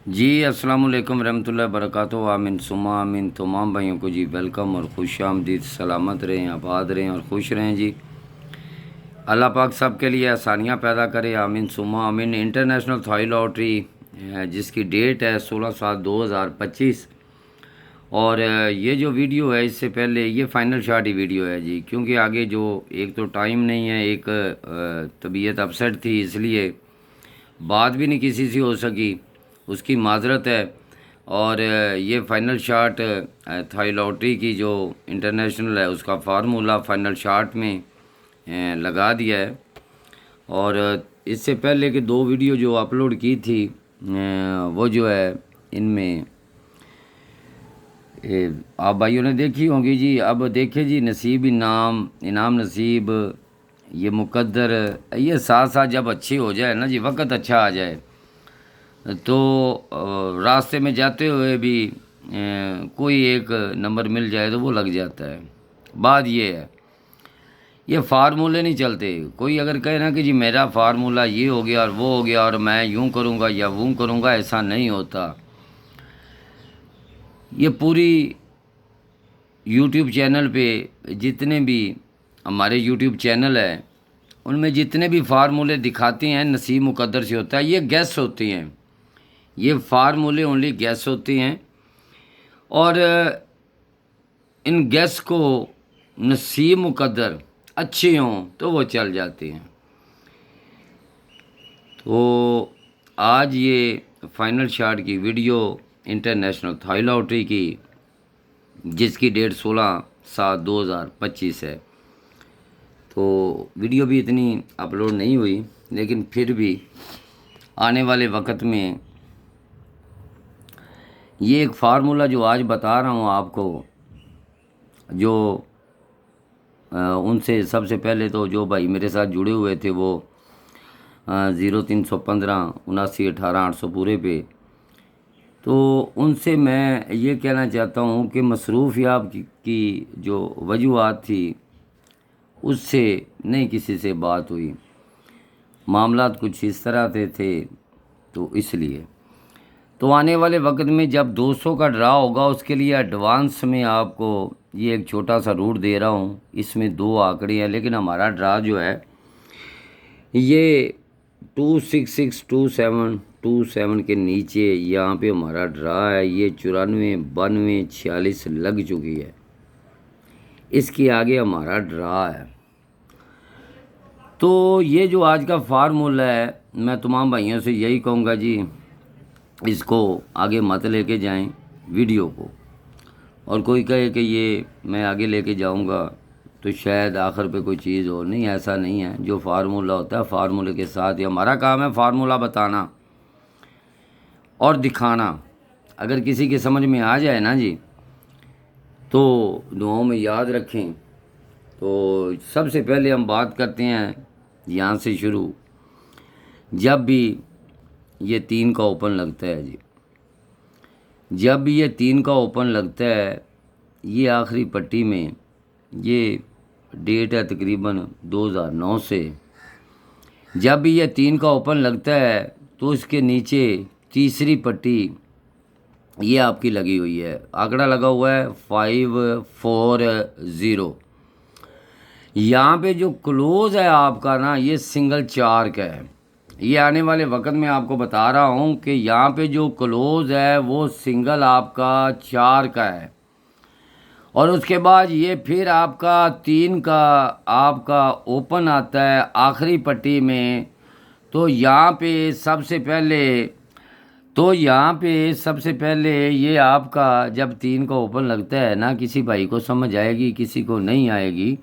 जी अस्सलाम वालेकुम रहमतुल्लाहि बरकातुहू। आमीन सुमा आमीन। तमाम भाइयों को जी वेलकम और खुश आमदीद। सलामत रहें, आबाद रहें और खुश रहें जी। अल्लाह पाक सब के लिए आसानियाँ पैदा करे, आमीन सुमा आमीन। इंटरनेशनल थाई लॉटरी जिसकी डेट है 16/7/2025 और ये जो वीडियो है इससे पहले ये फ़ाइनल शॉट ही वीडियो है जी, क्योंकि आगे जो एक तो टाइम नहीं है, एक तबीयत अपसेट थी, इसलिए बात भी नहीं किसी से हो सकी, उसकी माजरत है। और ये फ़ाइनल शाट थाई लॉटरी की जो इंटरनेशनल है उसका फार्मूला फ़ाइनल शाट में लगा दिया है। और इससे पहले कि दो वीडियो जो अपलोड की थी वो जो है इनमें आप भाइयों ने देखी होंगी जी। अब देखे जी, नसीब इनाम इनाम नसीब ये मुकद्दर, ये साथ साथ जब अच्छी हो जाए ना जी, वक्त अच्छा आ जाए तो रास्ते में जाते हुए भी कोई एक नंबर मिल जाए तो वो लग जाता है। बात ये है, ये फार्मूले नहीं चलते। कोई अगर कहे ना कि जी मेरा फार्मूला ये हो गया और वो हो गया और मैं यूं करूँगा या वो करूँगा, ऐसा नहीं होता। ये पूरी यूट्यूब चैनल पे जितने भी हमारे यूट्यूब चैनल है उनमें जितने भी फार्मूले दिखाते हैं नसीब मुकद्दर से होता है, ये गैस होती हैं। ये फार्मूले ओनली गैस होती हैं और इन गैस को नसीब मुकद्दर अच्छे हों तो वो चल जाते हैं। तो आज ये फाइनल शॉट की वीडियो इंटरनेशनल थाई लॉटरी की, जिसकी डेट 16/7/2025 है। तो वीडियो भी इतनी अपलोड नहीं हुई, लेकिन फिर भी आने वाले वक्त में ये एक फार्मूला जो आज बता रहा हूँ आपको, जो उनसे सबसे पहले तो जो भाई मेरे साथ जुड़े हुए थे वो 0315 79 18 800 पूरे पे, तो उनसे मैं ये कहना चाहता हूँ कि मसरूफियात की जो वजूहत थी उससे नहीं किसी से बात हुई, मामलात कुछ इस तरह थे तो इसलिए। तो आने वाले वक्त में जब 200 का ड्रा होगा उसके लिए एडवांस में आपको ये एक छोटा सा रूट दे रहा हूँ। इसमें दो आंकड़े हैं, लेकिन हमारा ड्रा जो है ये 2662727 के नीचे यहाँ पे हमारा ड्रा है। ये 94 92 46 लग चुकी है, इसके आगे हमारा ड्रा है। तो ये जो आज का फार्मूला है, मैं तमाम भाइयों से यही कहूँगा जी, इसको आगे मत लेके जाएं वीडियो को। और कोई कहे कि ये मैं आगे लेके जाऊंगा तो शायद आखिर पे कोई चीज़ हो, नहीं, ऐसा नहीं है। जो फार्मूला होता है फार्मूले के साथ ही हमारा काम है फार्मूला बताना और दिखाना। अगर किसी के समझ में आ जाए ना जी तो दुआओं में याद रखें। तो सबसे पहले हम बात करते हैं यहाँ से शुरू। जब भी ये 3 का ओपन लगता है जी, जब भी ये 3 का ओपन लगता है, ये आखिरी पट्टी में ये डेट है तकरीबन 2009 से। जब भी ये 3 का ओपन लगता है तो इसके नीचे तीसरी पट्टी ये आपकी लगी हुई है, आंकड़ा लगा हुआ है 540। यहाँ पे जो क्लोज़ है आपका ना, ये सिंगल 4 का है। ये आने वाले वक्त में आपको बता रहा हूँ कि यहाँ पे जो क्लोज़ है वो सिंगल आपका 4 का है। और उसके बाद ये फिर आपका 3 का आपका ओपन आता है आखिरी पट्टी में। तो यहाँ पे सबसे पहले ये आपका जब 3 का ओपन लगता है ना, किसी भाई को समझ आएगी किसी को नहीं आएगी।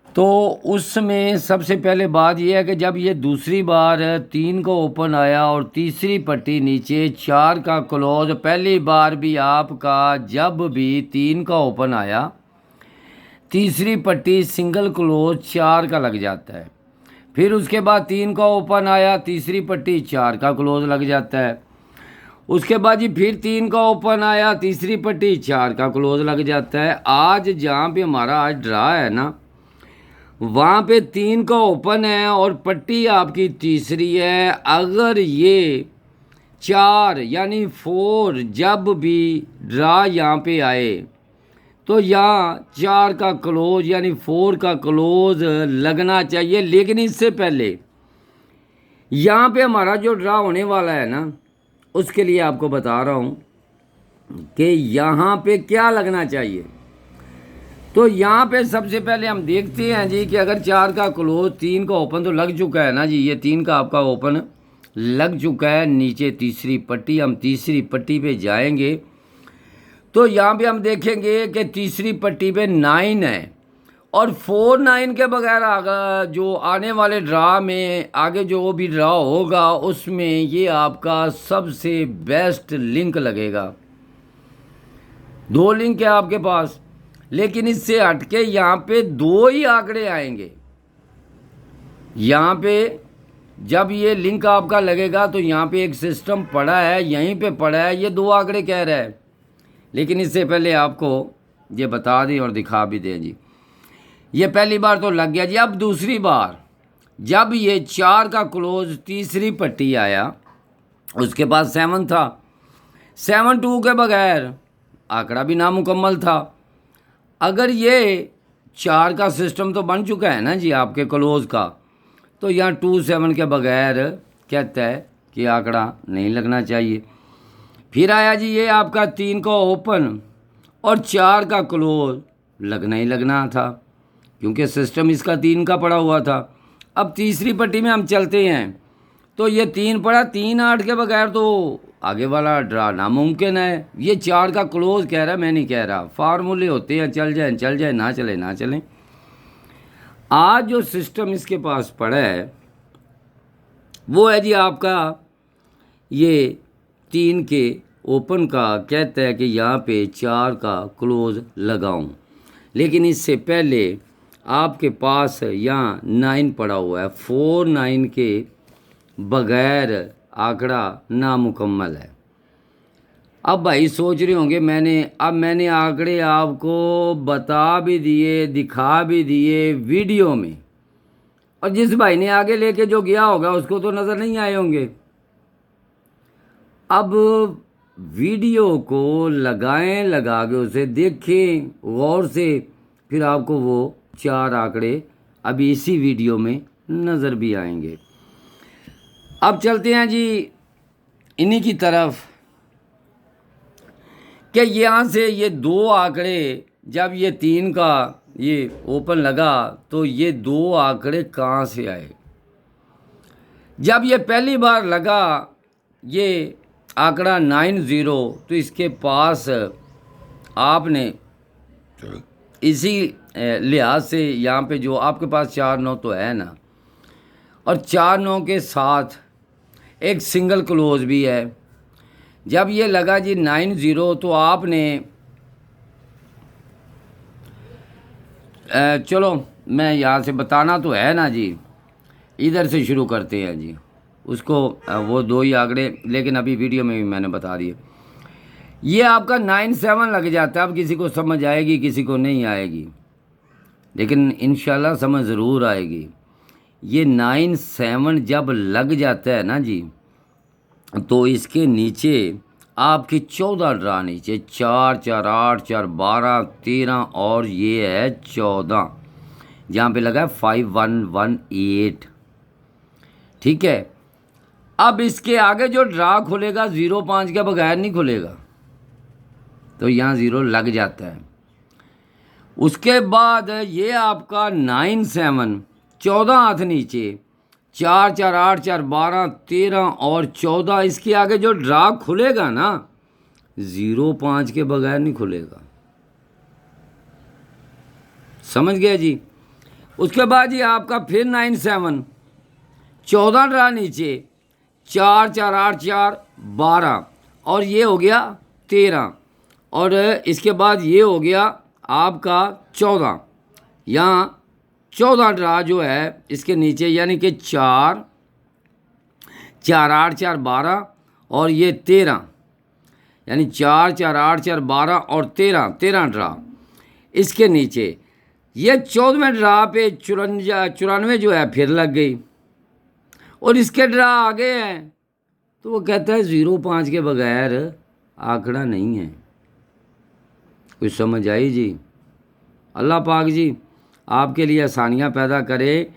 तो उसमें सबसे पहले बात यह है कि जब ये दूसरी बार 3 का ओपन आया और तीसरी पट्टी नीचे 4 का क्लोज, पहली बार भी आपका जब भी 3 का ओपन आया तीसरी पट्टी सिंगल क्लोज 4 का लग जाता है। फिर उसके बाद 3 का ओपन आया, तीसरी पट्टी 4 का क्लोज लग जाता है। उसके बाद जी फिर 3 का ओपन आया, तीसरी पट्टी 4 का क्लोज लग जाता है। आज जहाँ पे हमारा आज ड्रा है ना, वहाँ पे 3 का ओपन है और पट्टी आपकी तीसरी है। अगर ये 4 यानी 4 जब भी ड्रा यहाँ पे आए तो यहाँ 4 का क्लोज यानी 4 का क्लोज लगना चाहिए। लेकिन इससे पहले यहाँ पे हमारा जो ड्रा होने वाला है ना, उसके लिए आपको बता रहा हूँ कि यहाँ पे क्या लगना चाहिए। तो यहाँ पे सबसे पहले हम देखते हैं जी कि अगर 4 का क्लोज 3 का ओपन तो लग चुका है ना जी, ये 3 का आपका ओपन लग चुका है। नीचे तीसरी पट्टी, हम तीसरी पट्टी पे जाएंगे तो यहाँ पे हम देखेंगे कि तीसरी पट्टी पे 9 है और 4 9 के बगैर जो आने वाले ड्रा में आगे जो भी ड्रा होगा उसमें ये आपका सबसे बेस्ट लिंक लगेगा। 2 लिंक है आपके पास, लेकिन इससे हटके यहाँ पे 2 ही आंकड़े आएंगे। यहाँ पे जब ये लिंक आपका लगेगा तो यहाँ पे एक सिस्टम पड़ा है, यहीं पे पड़ा है, ये 2 आंकड़े कह रहा है। लेकिन इससे पहले आपको ये बता दें और दिखा भी दें जी, ये पहली बार तो लग गया जी। अब दूसरी बार जब ये 4 का क्लोज तीसरी पट्टी आया, उसके पास 7 था, 7 2 के बगैर आंकड़ा भी नामुकम्मल था। अगर ये 4 का सिस्टम तो बन चुका है ना जी आपके क्लोज का, तो यहाँ 2 7 के बगैर कहता है कि आंकड़ा नहीं लगना चाहिए। फिर आया जी ये आपका 3 का ओपन और 4 का क्लोज लगना ही लगना था, क्योंकि सिस्टम इसका 3 का पड़ा हुआ था। अब तीसरी पट्टी में हम चलते हैं तो ये 3 पड़ा, 3 8 के बगैर तो आगे वाला ड्रा नामुमकिन है। ये 4 का क्लोज कह रहा है, मैं नहीं कह रहा। फार्मूले होते हैं, चल जाए चल जाए, ना चले ना चलें। आज जो सिस्टम इसके पास पड़ा है वो है जी आपका ये 3 के ओपन का, कहता है कि यहाँ पे 4 का क्लोज लगाऊं। लेकिन इससे पहले आपके पास यहाँ 9 पड़ा हुआ है, 4 9 के बगैर आंकड़ा नामुकम्मल है। अब भाई सोच रहे होंगे मैंने आंकड़े आपको बता भी दिए, दिखा भी दिए वीडियो में, और जिस भाई ने आगे लेके जो गया होगा उसको तो नज़र नहीं आए होंगे। अब वीडियो को लगाएं, लगा के उसे देखें गौर से, फिर आपको वो 4 आंकड़े अभी इसी वीडियो में नज़र भी आएंगे। अब चलते हैं जी इन्हीं की तरफ कि यहाँ से ये 2 आंकड़े, जब ये 3 का ये ओपन लगा तो ये 2 आंकड़े कहाँ से आए। जब ये पहली बार लगा ये आंकड़ा 9 0, तो इसके पास आपने इसी लिहाज से यहाँ पे जो आपके पास 4 9 तो है ना, और 4 9 के साथ एक सिंगल क्लोज भी है। जब ये लगा जी 9 0, तो आपने चलो मैं यहाँ से बताना तो है ना जी, इधर से शुरू करते हैं जी उसको, वो 2 ही आंकड़े, लेकिन अभी वीडियो में भी मैंने बता दिए। ये आपका 9 7 लग जाता है। अब किसी को समझ आएगी, किसी को नहीं आएगी, लेकिन इंशाल्लाह समझ ज़रूर आएगी। ये 9 7 जब लग जाता है ना जी, तो इसके नीचे आपकी 14 ड्रा नीचे, 4 4 8 4 12 13 और ये है 14, जहाँ पे लगा है 5 1 1 8। ठीक है। अब इसके आगे जो ड्रा खुलेगा 0 5 के बगैर नहीं खुलेगा, तो यहाँ 0 लग जाता है। उसके बाद ये आपका 9 7 14 हाथ नीचे, 4 4 8 4 12 13 और 14, इसके आगे जो ड्रा खुलेगा ना 0 5 के बगैर नहीं खुलेगा। समझ गया जी। उसके बाद ये आपका फिर 9 7 14 ड्रा नीचे, 4 4 8 4 12 और ये हो गया 13, और इसके बाद ये हो गया आपका 14। यहाँ 14 ड्रा जो है इसके नीचे, यानी कि 4 4 8 4 12 और ये 13, यानी 4 4 8 4 12 और 13 ड्रा इसके नीचे। ये 14वें ड्रा पे 94 जो है फिर लग गई, और इसके ड्रा आगे हैं तो वो कहता है 0.5 के बगैर आंकड़ा नहीं है। कुछ समझ आई जी? अल्लाह पाक जी आपके लिए आसानियाँ पैदा करे।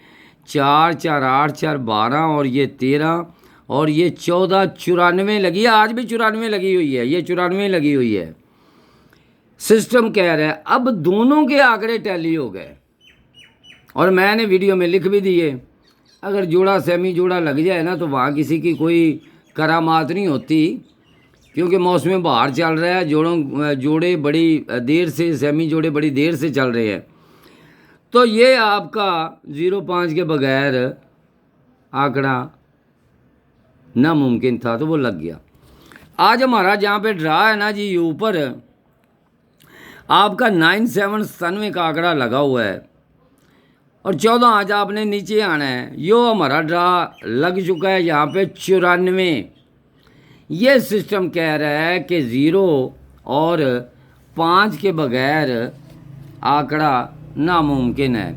4 4 8 4 12 और ये 13 और ये 14 94 लगी है। आज भी 94 लगी हुई है, ये 94 लगी हुई है। सिस्टम कह रहा है अब दोनों के आंकड़े टैली हो गए। और मैंने वीडियो में लिख भी दिए, अगर जोड़ा सेमी जोड़ा लग जाए ना तो वहाँ किसी की कोई करामात नहीं होती, क्योंकि मौसम बहार चल रहा है। जोड़े बड़ी देर से, सेमी जोड़े बड़ी देर से चल रहे हैं। तो ये आपका 0.5 के बगैर आंकड़ा नामुमकिन था, तो वो लग गया। आज हमारा जहाँ पे ड्रा है ना जी, ये ऊपर आपका 9797 का आंकड़ा लगा हुआ है और 14 आज आपने नीचे आना है। यो हमारा ड्रा लग चुका है यहाँ पे 94। ये सिस्टम कह रहा है कि 0 और 5 के बगैर आंकड़ा नामुमकिन है।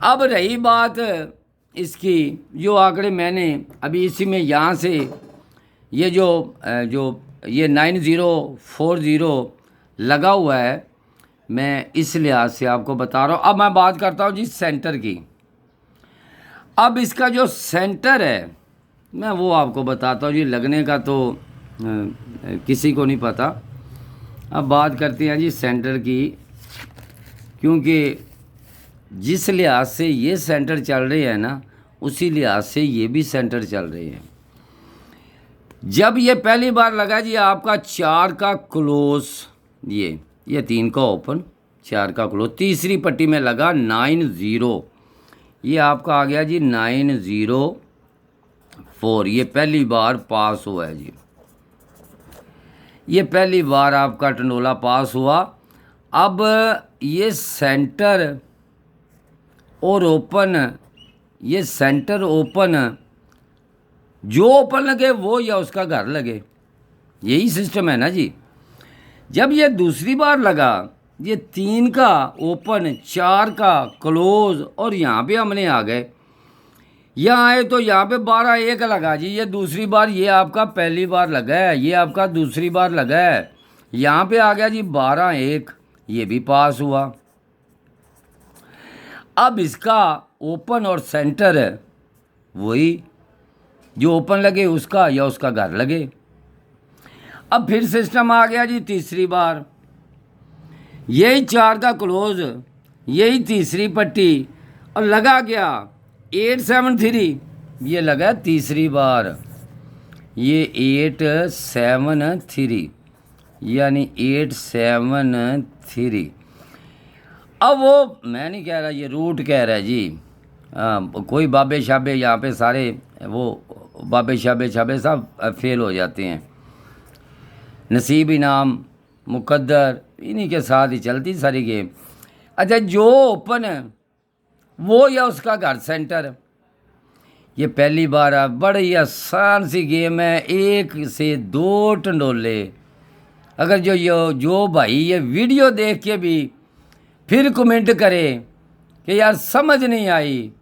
अब रही बात इसकी, जो आंकड़े मैंने अभी इसी में यहाँ से ये जो ये 9040 लगा हुआ है, मैं इस लिहाज से आपको बता रहा हूँ। अब मैं बात करता हूँ जी सेंटर की। अब इसका जो सेंटर है मैं वो आपको बताता हूँ जी। लगने का तो किसी को नहीं पता। अब बात करते हैं जी सेंटर की, क्योंकि जिस लिहाज से ये सेंटर चल रहे हैं ना, उसी लिहाज से ये भी सेंटर चल रहे हैं। जब ये पहली बार लगा जी आपका 4 का क्लोज, ये 3 का ओपन, 4 का क्लोज, तीसरी पट्टी में लगा 90, ये आपका आ गया जी 904। ये पहली बार पास हुआ है जी, ये पहली बार आपका टंडोला पास हुआ। अब ये सेंटर और ओपन, ये सेंटर ओपन, जो ओपन लगे वो या उसका घर लगे, यही सिस्टम है ना जी। जब ये दूसरी बार लगा, ये 3 का ओपन, 4 का क्लोज और यहाँ पे हमने आ गए। यहाँ आए तो यहाँ पे 12-1 लगा जी। ये दूसरी बार, ये आपका पहली बार लगा है, ये आपका दूसरी बार लगा है। यहाँ पे आ गया जी 12-1, ये भी पास हुआ। अब इसका ओपन और सेंटर है वही, जो ओपन लगे उसका या उसका घर लगे। अब फिर सिस्टम आ गया जी तीसरी बार, यही 4 का क्लोज, यही तीसरी पट्टी और लगा गया 873, ये लगा तीसरी बार, ये 873 यानी 873। अब वो मैं नहीं कह रहा, ये रूट कह रहा है जी। कोई बाबे शाबे यहाँ पे सारे वो बाबे शाबे सब फेल हो जाते हैं। नसीब, इनाम, मुकद्दर, इन्हीं के साथ ही चलती सारी गेम। अच्छा, जो ओपन है वो या उसका घर सेंटर, ये पहली बार है। बड़ी आसान सी गेम है, 1 से 2 टंडोले। अगर जो भाई ये वीडियो देख के भी फिर कमेंट करे कि यार समझ नहीं आई,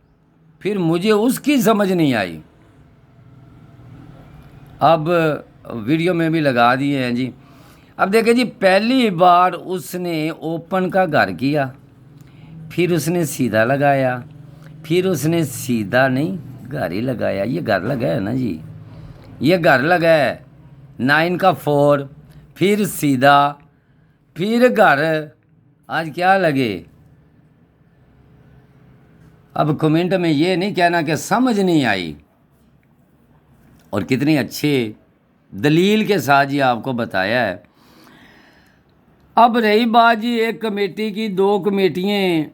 फिर मुझे उसकी समझ नहीं आई। अब वीडियो में भी लगा दिए हैं जी। अब देखें जी, पहली बार उसने ओपन का घर किया, फिर उसने सीधा लगाया, फिर उसने सीधा नहीं घर ही लगाया। ये घर लगा है ना जी, ये घर लगा है। 9 का 4, फिर सीधा, फिर घर। आज क्या लगे? अब कमेंट में ये नहीं कहना कि समझ नहीं आई। और कितनी अच्छे दलील के साथ ये आपको बताया है। अब रही बात जी एक कमेटी की, 2 कमेटियाँ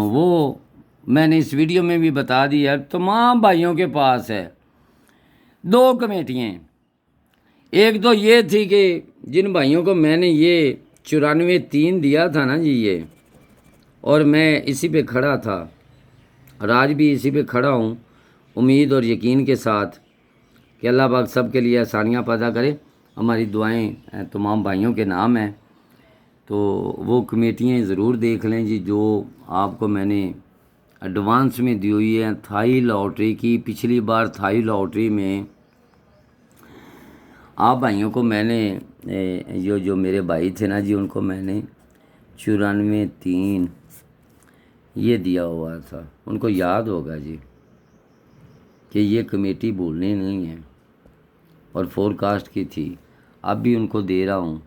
वो मैंने इस वीडियो में भी बता दिया, तमाम भाइयों के पास है 2 कमेटियाँ। एक तो ये थी कि जिन भाइयों को मैंने ये 94-3 दिया था ना जी, ये, और मैं इसी पे खड़ा था और आज भी इसी पे खड़ा हूँ, उम्मीद और यकीन के साथ कि अल्लाह पाक सब के लिए आसानियाँ पैदा करे। हमारी दुआएं तमाम भाइयों के नाम हैं। तो वो कमेटियाँ ज़रूर देख लें जी, जो आपको मैंने एडवांस में दी हुई है थाई लॉटरी की। पिछली बार थाई लॉटरी में आप भाइयों को मैंने जो मेरे भाई थे ना जी, उनको मैंने 94-3 ये दिया हुआ था। उनको याद होगा जी कि ये कमेटी भूलनी नहीं है और फोरकास्ट की थी। अब भी उनको दे रहा हूँ।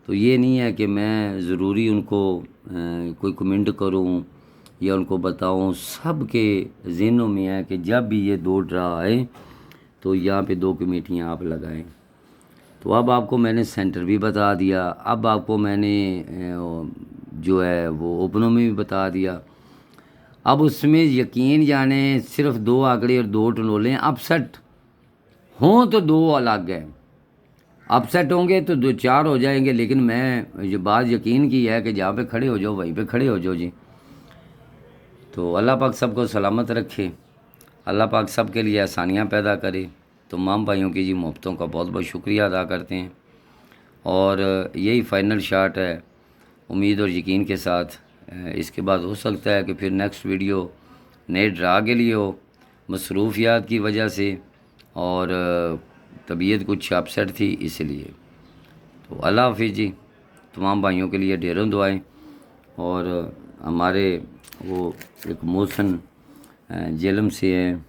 तो ये नहीं है कि मैं ज़रूरी उनको कोई कमेंट करूँ या उनको बताऊँ। सब के ज़हनों में है कि जब भी ये 2 ड्रा आए तो यहाँ पे 2 कमेटियाँ आप लगाएं। तो अब आपको मैंने सेंटर भी बता दिया। अब आपको मैंने जो है वो ओपनों में भी बता दिया। अब उसमें यकीन जाने सिर्फ 2 आंकड़े और 2 टंडोले अपसेट हों तो 2 अलग है, अपसेट होंगे तो 2-4 हो जाएंगे। लेकिन मैं ये बात यकीन की है कि जहाँ पे खड़े हो जाओ वहीं पे खड़े हो जाओ जी। तो अल्लाह पाक सबको सलामत रखे, अल्लाह पाक सब के लिए आसानियाँ पैदा करे। तो तमाम भाइयों की जी मोहब्बतों का बहुत बहुत शुक्रिया अदा करते हैं। और यही फ़ाइनल शॉट है, उम्मीद और यकीन के साथ। इसके बाद हो सकता है कि फिर नेक्स्ट वीडियो नए ड्रा के लिए हो, मसरूफियात की वजह से और तबीयत कुछ अपसेट थी इसलिए। तो अल्लाह हाफिज़ जी। तमाम भाइयों के लिए ढेरों दुआएं। और हमारे वो एक मोहसन जेलम से हैं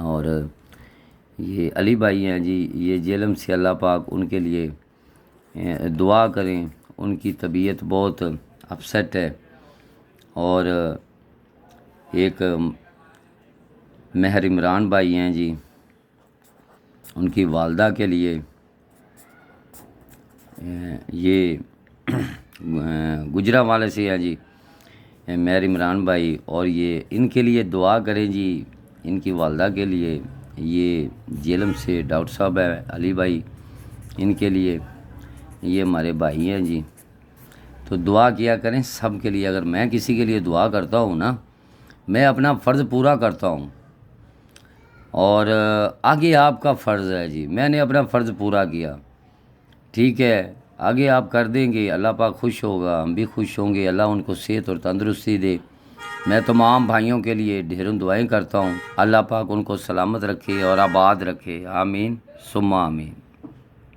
और ये अली भाई हैं जी, ये जेलम से। अल्लाह पाक उनके लिए दुआ करें। उनकी तबीयत बहुत अपसेट है। और एक महर इमरान भाई हैं जी, उनकी वालदा के लिए ये गुजरांवाले से हैं जी महर इमरान भाई। और ये इनके लिए दुआ करें जी, इनकी वालदा के लिए। ये जेलम से डॉक्टर साहब है अली भाई, इनके लिए। ये हमारे भाई हैं जी। तो दुआ किया करें सब के लिए। अगर मैं किसी के लिए दुआ करता हूँ ना, मैं अपना फ़र्ज़ पूरा करता हूँ और आगे आपका फ़र्ज़ है जी। मैंने अपना फ़र्ज़ पूरा किया, ठीक है। आगे आप कर देंगे, अल्लाह पाक खुश होगा, हम भी खुश होंगे। अल्लाह उनको सेहत और तंदरुस्ती दे। मैं तमाम भाइयों के लिए ढेरों दुआएं करता हूँ। अल्लाह पाक उनको सलामत रखे और आबाद रखे। आमीन सुम्मा आमीन।